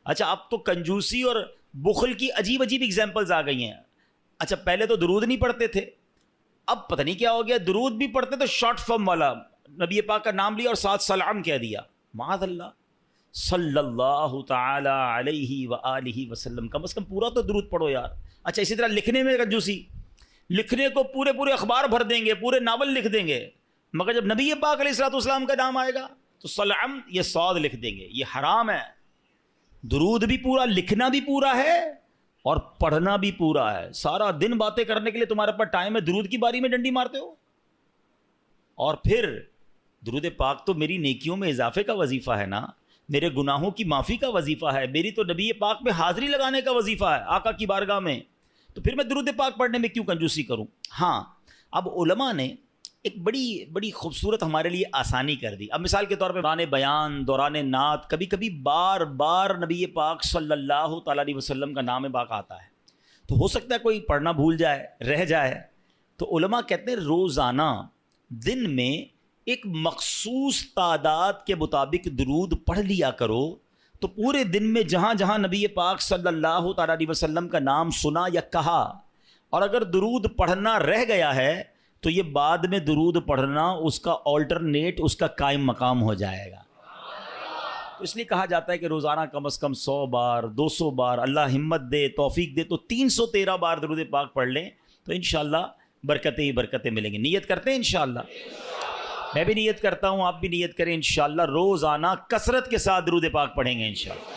اچھا اب تو کنجوسی اور بخل کی عجیب عجیب ایگزامپلز آ گئی ہیں. اچھا پہلے تو درود نہیں پڑھتے تھے, اب پتہ نہیں کیا ہو گیا, درود بھی پڑھتے تو شارٹ فارم والا, نبی پاک کا نام لیا اور ساتھ سلام کہہ دیا. معاذ اللہ, صلی اللہ تعالی علیہ وآلہ وسلم, کم از کم پورا تو درود پڑھو یار. اچھا اسی طرح لکھنے میں کنجوسی, لکھنے کو پورے پورے اخبار بھر دیں گے, پورے ناول لکھ دیں گے, مگر جب نبی پاک علیہ الصلوۃ والسلام کا نام آئے گا تو سلام یہ صاد لکھ دیں گے. یہ حرام ہے. درود بھی پورا, لکھنا بھی پورا ہے اور پڑھنا بھی پورا ہے. سارا دن باتیں کرنے کے لیے تمہارے پاس ٹائم ہے, درود کی باری میں ڈنڈی مارتے ہو. اور پھر درود پاک تو میری نیکیوں میں اضافے کا وظیفہ ہے نا, میرے گناہوں کی معافی کا وظیفہ ہے, میری تو نبی پاک میں حاضری لگانے کا وظیفہ ہے آقا کی بارگاہ میں. تو پھر میں درود پاک پڑھنے میں کیوں کنجوسی کروں. ہاں اب علماء نے ایک بڑی خوبصورت ہمارے لیے آسانی کر دی. اب مثال کے طور پہ دوران بیان, دوران نعت, کبھی کبھی بار بار نبی پاک صلی اللہ تعالیٰ علیہ وسلم کا نام پاک آتا ہے, تو ہو سکتا ہے کوئی پڑھنا بھول جائے, رہ جائے. تو علماء کہتے ہیں روزانہ دن میں ایک مخصوص تعداد کے مطابق درود پڑھ لیا کرو, تو پورے دن میں جہاں جہاں نبی پاک صلی اللہ تعالیٰ علیہ وسلم کا نام سنا یا کہا, اور اگر درود پڑھنا رہ گیا ہے تو یہ بعد میں درود پڑھنا اس کا آلٹرنیٹ, اس کا قائم مقام ہو جائے گا. تو اس لیے کہا جاتا ہے کہ روزانہ کم از کم 100 بار 200 بار, اللہ ہمت دے توفیق دے تو 313 بار درود پاک پڑھ لیں, تو انشاءاللہ برکتیں ہی برکتیں ملیں گی. نیت کرتے ہیں انشاءاللہ, میں بھی نیت کرتا ہوں, آپ بھی نیت کریں انشاءاللہ روزانہ کثرت کے ساتھ درود پاک پڑھیں گے انشاءاللہ.